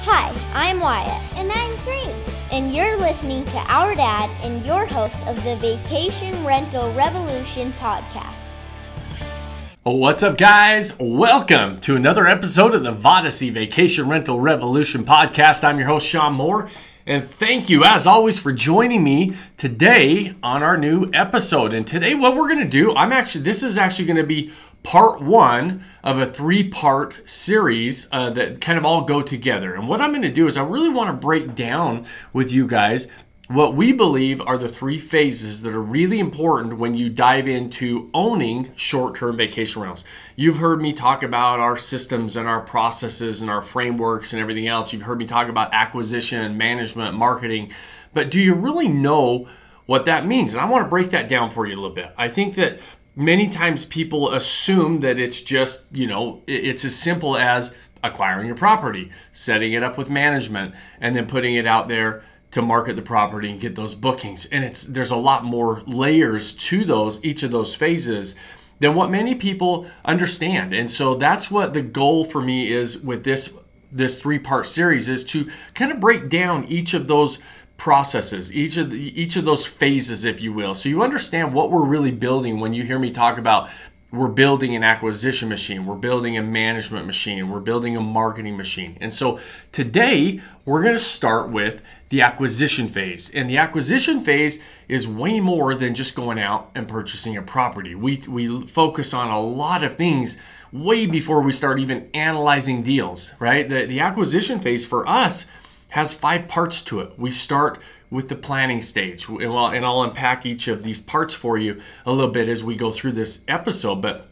Hi, I'm Wyatt. And I'm Grace. And you're listening to our dad and your host of the Vacation Rental Revolution podcast. What's up, guys? Welcome to another episode of the Vodacy Vacation Rental Revolution podcast. I'm your host, Sean Moore. And thank you, as always, for joining me today on our new episode. And today what we're going to do, this is actually going to be part one of a three-part series that kind of all go together. And what I'm going to do is I really want to break down with you guys what we believe are the three phases that are really important when you dive into owning short-term vacation rentals. You've heard me talk about our systems and our processes and our frameworks and everything else. You've heard me talk about acquisition, management, marketing. But do you really know what that means? And I want to break that down for you a little bit. I think that many times people assume that it's just, it's as simple as acquiring a property, setting it up with management, and then putting it out there to market the property and get those bookings. And there's a lot more layers to each of those phases than what many people understand. And so that's what the goal for me is with this three-part series, is to kind of break down each of those processes, each of those phases, if you will, so you understand what we're really building. When you hear me talk about we're building an acquisition machine, we're building a management machine, we're building a marketing machine. And so today we're going to start with the acquisition phase. And the acquisition phase is way more than just going out and purchasing a property. We focus on a lot of things way before we start even analyzing deals, right? The acquisition phase for us has 5 parts to it. We start with the planning stage, and I'll unpack each of these parts for you a little bit as we go through this episode, but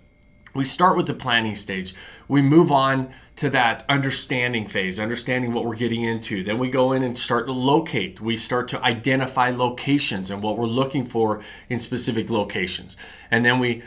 we start with the planning stage. We move on to that understanding phase, understanding what we're getting into. Then we go in and start to locate. We start to identify locations and what we're looking for in specific locations. And then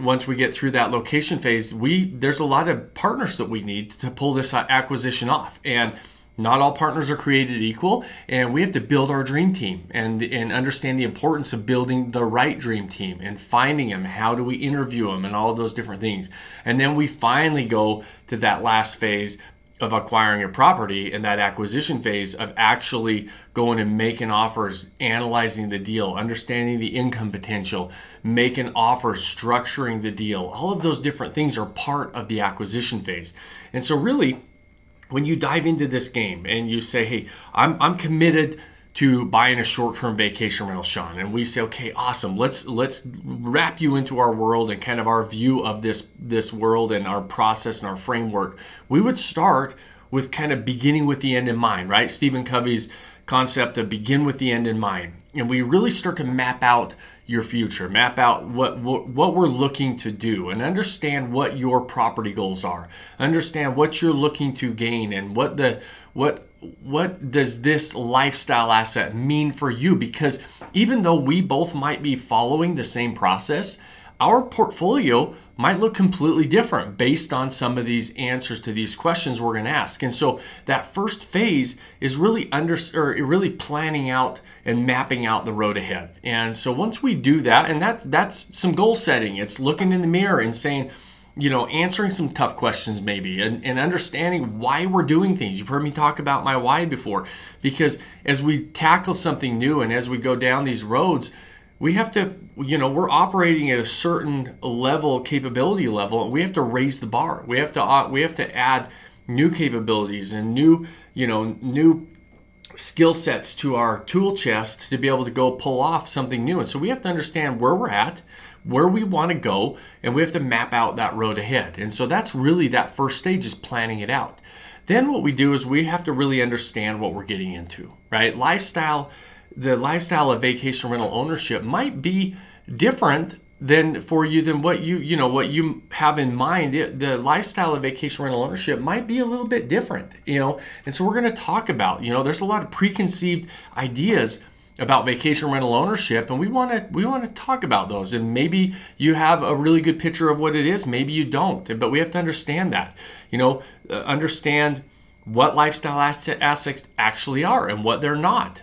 once we get through that location phase, there's a lot of partners that we need to pull this acquisition off. And not all partners are created equal, and we have to build our dream team and understand the importance of building the right dream team and finding them. How do we interview them and all of those different things. And then we finally go to that last phase of acquiring a property, and that acquisition phase of actually going and making offers, analyzing the deal, understanding the income potential, making offers, structuring the deal. All of those different things are part of the acquisition phase. And so really, when you dive into this game and you say, hey, I'm committed to buying a short-term vacation rental, Sean, and we say, okay, awesome, let's wrap you into our world and kind of our view of this world and our process and our framework, we would start with kind of beginning with the end in mind, right? Stephen Covey's concept of begin with the end in mind. And we really start to map out your future, map out what we're looking to do, and understand what your property goals are. Understand what you're looking to gain, and what does this lifestyle asset mean for you? Because even though we both might be following the same process, our portfolio might look completely different based on some of these answers to these questions we're going to ask. And so that first phase is really really planning out and mapping out the road ahead. And so once we do that, and that's some goal setting. It's looking in the mirror and saying, answering some tough questions maybe, and understanding why we're doing things. You've heard me talk about my why before, because as we tackle something new and as we go down these roads, we have to, we're operating at a certain level, capability level, and we have to raise the bar. We have to add new capabilities and new skill sets to our tool chest to be able to go pull off something new. And so we have to understand where we're at, where we want to go, and we have to map out that road ahead. And so that's really that first stage, is planning it out. Then what we do is we have to really understand what we're getting into, right? The lifestyle of vacation rental ownership might be different than what you have in mind. The lifestyle of vacation rental ownership might be a little bit different, and so we're going to talk about, there's a lot of preconceived ideas about vacation rental ownership, and we want to talk about those. And maybe you have a really good picture of what it is, maybe you don't, but we have to understand that, understand what lifestyle assets actually are and what they're not.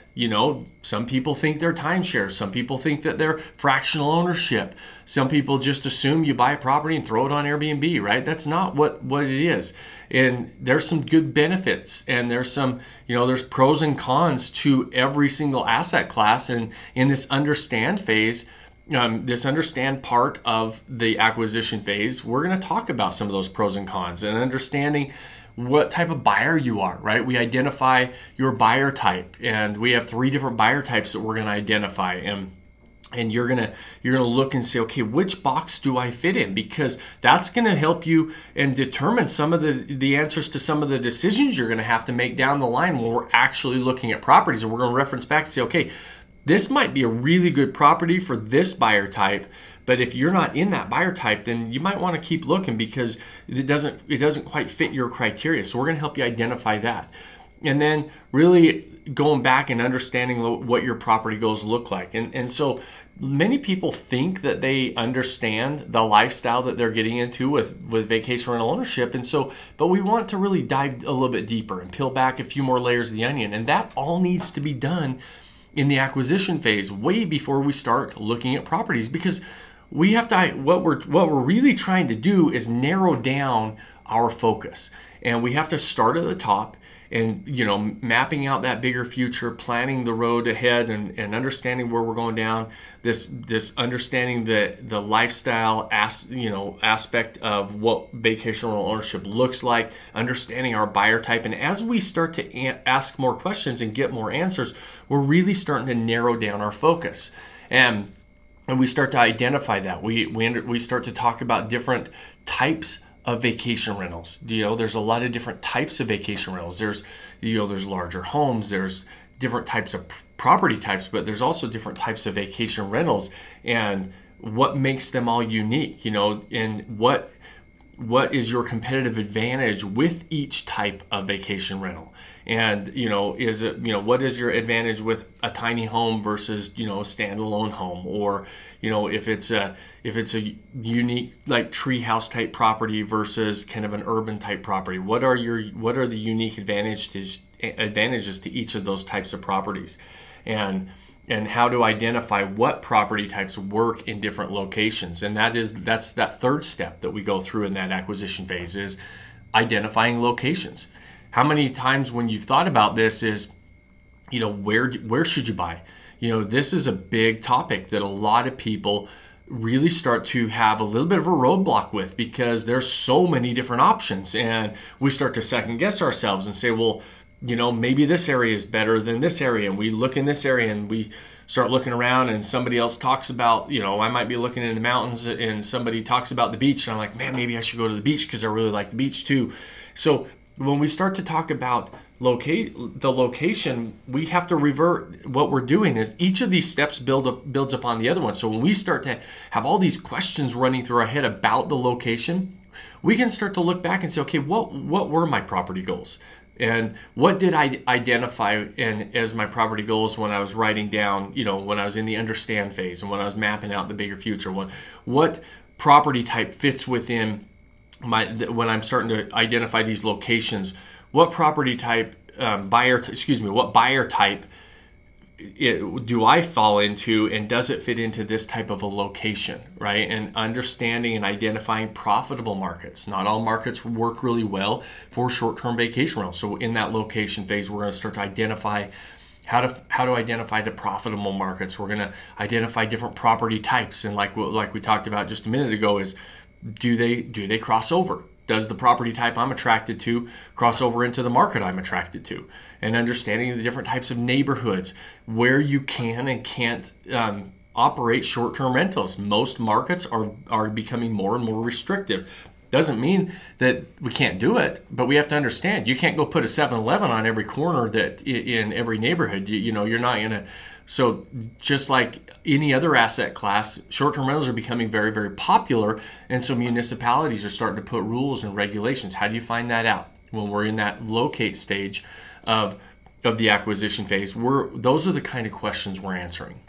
Some people think they're timeshares. Some people think that they're fractional ownership. Some people just assume you buy a property and throw it on Airbnb, right? That's not what it is. And there's some good benefits, and there's some, there's pros and cons to every single asset class. And in this understand phase, this understand part of the acquisition phase, we're going to talk about some of those pros and cons and understanding what type of buyer you are, right? We identify your buyer type, and we have 3 different buyer types that we're going to identify. And you're gonna look and say, okay, which box do I fit in? Because that's gonna help you and determine some of the answers to some of the decisions you're gonna have to make down the line when we're actually looking at properties. And we're gonna reference back and say, okay, this might be a really good property for this buyer type, but if you're not in that buyer type, then you might want to keep looking because it doesn't quite fit your criteria. So we're going to help you identify that. And then really going back and understanding what your property goals look like. And so many people think that they understand the lifestyle that they're getting into with vacation rental ownership. And so, but we want to really dive a little bit deeper and peel back a few more layers of the onion. And that all needs to be done in the acquisition phase, way before we start looking at properties, because we have to, what we're really trying to do is narrow down our focus. And we have to start at the top and, mapping out that bigger future, planning the road ahead, and understanding where we're going down, this understanding the lifestyle aspect of what vacation rental ownership looks like, understanding our buyer type. And as we start to ask more questions and get more answers, we're really starting to narrow down our focus. And we start to identify that. We start to talk about different types of vacation rentals. There's a lot of different types of vacation rentals. There's larger homes, there's different types of property types, but there's also different types of vacation rentals, and what makes them all unique, and what is your competitive advantage with each type of vacation rental. And is it, what is your advantage with a tiny home versus a standalone home, or if it's a unique like treehouse type property versus kind of an urban type property. What are the unique advantages to each of those types of properties, and how to identify what property types work in different locations. And that's that third step that we go through in that acquisition phase, is identifying locations. How many times when you've thought about this is, where should you buy? This is a big topic that a lot of people really start to have a little bit of a roadblock with, because there's so many different options, and we start to second guess ourselves and say, well, maybe this area is better than this area. And we look in this area and we start looking around, and somebody else talks about, I might be looking in the mountains and somebody talks about the beach, and I'm like, man, maybe I should go to the beach because I really like the beach too. So when we start to talk about the location, we have to revert. What we're doing is each of these steps builds upon the other one. So when we start to have all these questions running through our head about the location, we can start to look back and say, okay, what were my property goals? And what did I identify as my property goals when I was writing down, when I was in the understand phase and when I was mapping out the bigger future? What property type fits within when I'm starting to identify these locations? What property type, what buyer type do I fall into, and does it fit into this type of a location, right? And understanding and identifying profitable markets. Not all markets work really well for short-term vacation rentals. So in that location phase, we're going to start to identify how to identify the profitable markets. We're going to identify different property types, and like we talked about just a minute ago, is do they cross over? Does the property type I'm attracted to cross over into the market I'm attracted to? And understanding the different types of neighborhoods where you can and can't operate short-term rentals. Most markets are becoming more and more restrictive. Doesn't mean that we can't do it, but we have to understand you can't go put a 7-Eleven on every corner that in every neighborhood. You're not gonna. So just like any other asset class, short-term rentals are becoming very, very popular, and so municipalities are starting to put rules and regulations. How do you find that out? When we're in that locate stage of the acquisition phase, those are the kind of questions we're answering.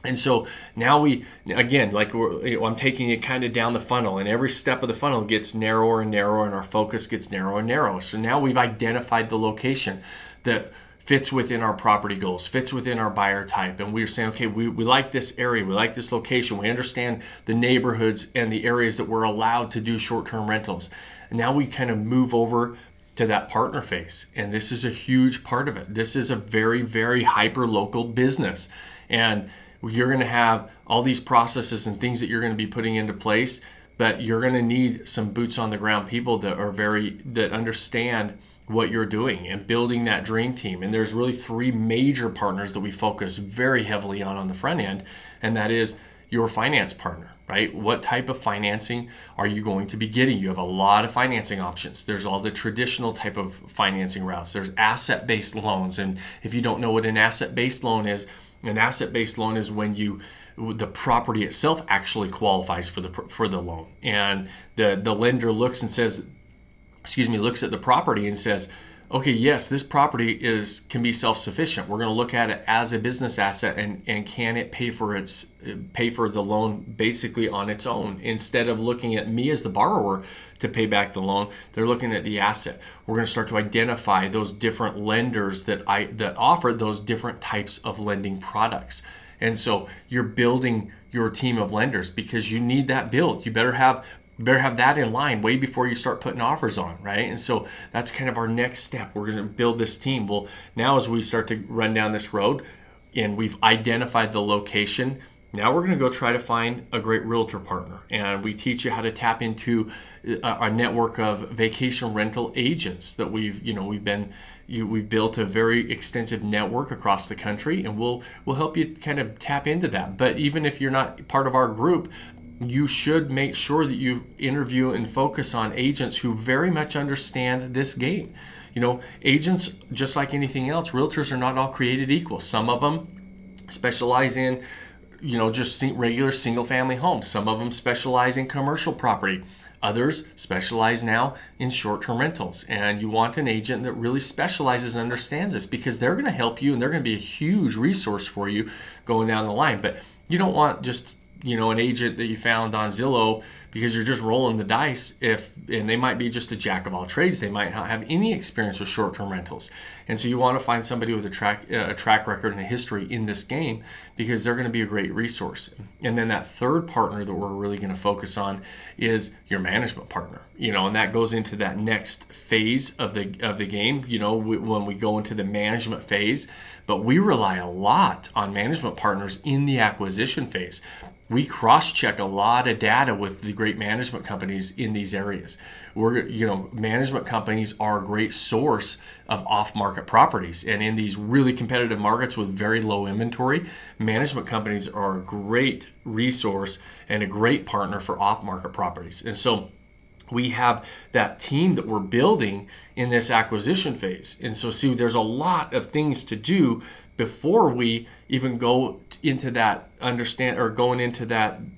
And so now we, again, like I'm taking it kind of down the funnel, and every step of the funnel gets narrower and narrower, and our focus gets narrower and narrower. So now we've identified the location that fits within our property goals, fits within our buyer type. And we're saying, okay, we like this area, we like this location, we understand the neighborhoods and the areas that we're allowed to do short-term rentals. And now we kind of move over to that partner phase. And this is a huge part of it. This is a very, very hyper-local business. And you're going to have all these processes and things that you're going to be putting into place, but you're going to need some boots on the ground people that understand what you're doing and building that dream team. And there's really three major partners that we focus very heavily on the front end, and that is your finance partner, right? What type of financing are you going to be getting? You have a lot of financing options. There's all the traditional type of financing routes. There's asset-based loans. And if you don't know what an asset-based loan is, an asset-based loan is when the property itself actually qualifies for the loan, and the lender looks at the property and says, okay, yes, this property can be self-sufficient. We're going to look at it as a business asset, and can it pay for the loan basically on its own? Instead of looking at me as the borrower to pay back the loan, they're looking at the asset. We're going to start to identify those different lenders that offer those different types of lending products. And so you're building your team of lenders because you need that built. You better have that in line way before you start putting offers on, right? And so that's kind of our next step. We're going to build this team. Well, now as we start to run down this road and we've identified the location, now we're going to go try to find a great realtor partner. And we teach you how to tap into a network of vacation rental agents that we've built a very extensive network across the country, and we'll help you kind of tap into that. But even if you're not part of our group, you should make sure that you interview and focus on agents who very much understand this game. Agents, just like anything else, realtors are not all created equal. Some of them specialize in, just regular single-family homes. Some of them specialize in commercial property. Others specialize now in short-term rentals. And you want an agent that really specializes and understands this, because they're going to help you and they're going to be a huge resource for you going down the line. But you don't want just an agent that you found on Zillow because you're just rolling the dice, and they might be just a jack of all trades. They might not have any experience with short-term rentals. And so you want to find somebody with a track record and a history in this game, because they're going to be a great resource. And then that third partner that we're really going to focus on is your management partner. And that goes into that next phase of the game, when we go into the management phase. But we rely a lot on management partners in the acquisition phase. We cross-check a lot of data with the great management companies in these areas. Management companies are a great source of off-market properties. And in these really competitive markets with very low inventory, management companies are a great resource and a great partner for off-market properties. And so we have that team that we're building in this acquisition phase. And so there's a lot of things to do before we even go into that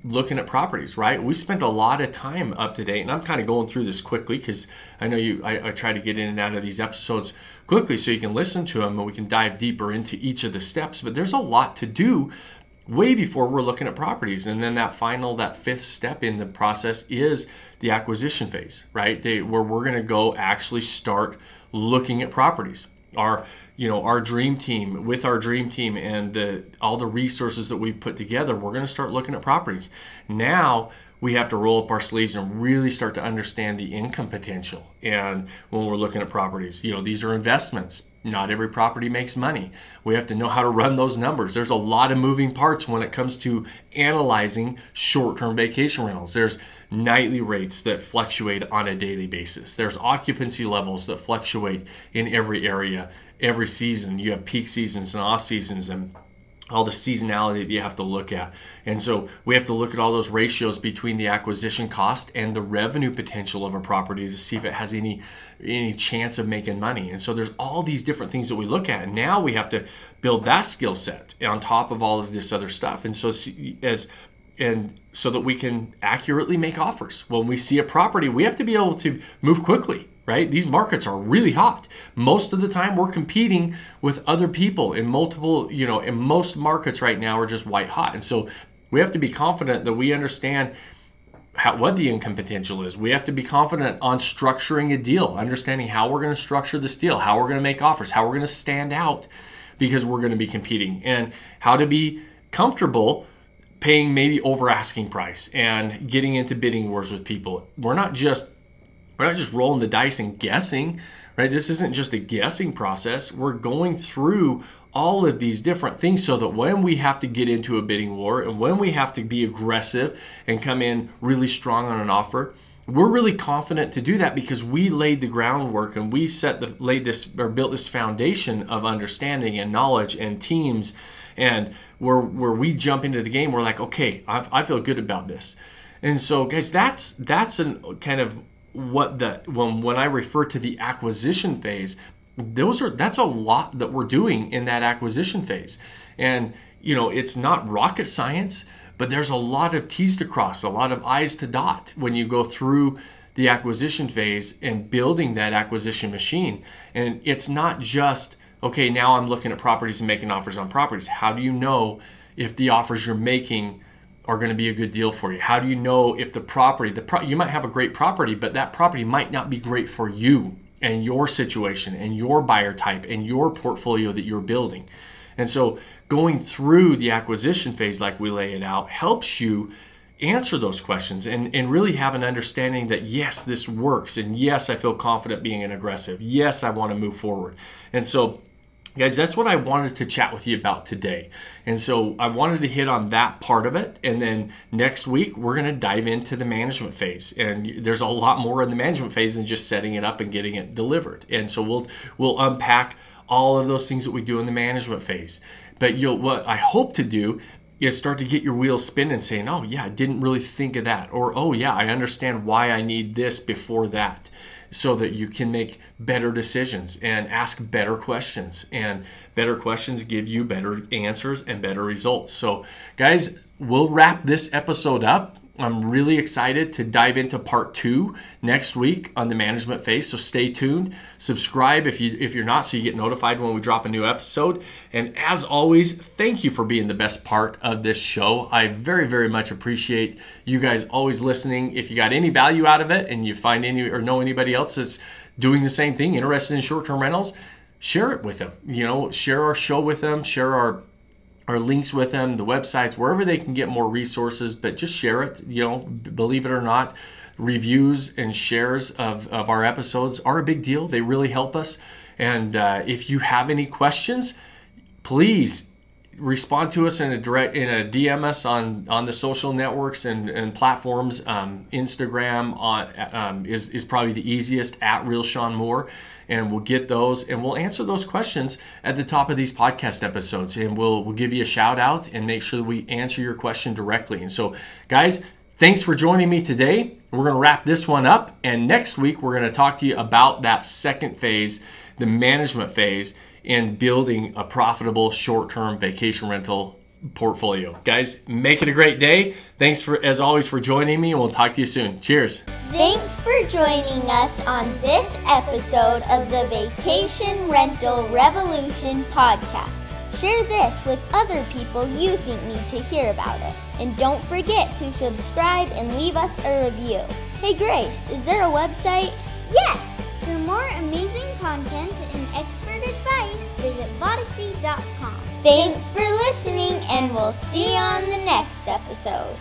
looking at properties, right? We spent a lot of time up to date, and I'm kind of going through this quickly because I know I try to get in and out of these episodes quickly so you can listen to them and we can dive deeper into each of the steps. But there's a lot to do way before we're looking at properties. And then that fifth step in the process is the acquisition phase, right? Where we're going to go actually start looking at properties. Our dream team, with our dream team and all the resources that we've put together, we're going to start looking at properties. Now we have to roll up our sleeves and really start to understand the income potential. And when we're looking at properties, these are investments. Not every property makes money. We have to know how to run those numbers. There's a lot of moving parts when it comes to analyzing short-term vacation rentals. There's nightly rates that fluctuate on a daily basis. There's occupancy levels that fluctuate in every area, every season. You have peak seasons and off seasons and all the seasonality that you have to look at. And so we have to look at all those ratios between the acquisition cost and the revenue potential of a property to see if it has any chance of making money. And so there's all these different things that we look at. And now we have to build that skill set on top of all of this other stuff. And so so that we can accurately make offers. When we see a property, we have to be able to move quickly. right? These markets are really hot. Most of the time we're competing with other people in multiple, in most markets right now are just white hot. And so we have to be confident that we understand what the income potential is. We have to be confident on structuring a deal, understanding how we're going to structure this deal, how we're going to make offers, how we're going to stand out because we're going to be competing, and how to be comfortable paying maybe over asking price and getting into bidding wars with people. We're not just rolling the dice and guessing, right? This isn't just a guessing process. We're going through all of these different things so that when we have to get into a bidding war and when we have to be aggressive and come in really strong on an offer, we're really confident to do that because we laid the groundwork and we built this foundation of understanding and knowledge and teams, and where we jump into the game, we're like, okay, I feel good about this. And so, guys, that's an kind of when I refer to the acquisition phase, that's a lot that we're doing in that acquisition phase. And it's not rocket science, but there's a lot of T's to cross, a lot of I's to dot when you go through the acquisition phase and building that acquisition machine. And it's not just, okay, now I'm looking at properties and making offers on properties. How do you know if the offers you're making are going to be a good deal for you? How do you know if you might have a great property, but that property might not be great for you and your situation and your buyer type and your portfolio that you're building? And so going through the acquisition phase like we lay it out helps you answer those questions and really have an understanding that, yes, this works. And yes, I feel confident being an aggressive. Yes, I want to move forward. And so, guys, that's what I wanted to chat with you about today. And so I wanted to hit on that part of it. And then next week, we're going to dive into the management phase. And there's a lot more in the management phase than just setting it up and getting it delivered. And so we'll unpack all of those things that we do in the management phase. But what I hope to do is start to get your wheels spinning, saying, oh yeah, I didn't really think of that. Or, oh yeah, I understand why I need this before that, so that you can make better decisions and ask better questions. And better questions give you better answers and better results. So guys, we'll wrap this episode up. I'm really excited to dive into part 2 next week on the management phase. So stay tuned. Subscribe if you're not, so you get notified when we drop a new episode. And as always, thank you for being the best part of this show. I very, very much appreciate you guys always listening. If you got any value out of it and you find any or know anybody else that's doing the same thing, interested in short-term rentals, share it with them. Share our show with them, share our links with them, the websites, wherever they can get more resources, but just share it. Believe it or not, reviews and shares of our episodes are a big deal. They really help us. And if you have any questions, please respond to us in a DM us on the social networks and platforms. Instagram is probably the easiest, at Real Sean Moore, and we'll get those and we'll answer those questions at the top of these podcast episodes, and we'll give you a shout out and make sure that we answer your question directly. And so, guys, thanks for joining me today. We're going to wrap this one up, and next week we're going to talk to you about that second phase, the management phase, in building a profitable short-term vacation rental portfolio. Guys, make it a great day. Thanks as always for joining me, and we'll talk to you soon. Cheers. Thanks for joining us on this episode of the Vacation Rental Revolution podcast. Share this with other people you think need to hear about it. And don't forget to subscribe and leave us a review. Hey Grace, is there a website? Yes! For more amazing content and expert advice, visit vodacy.com. Thanks for listening, and we'll see you on the next episode.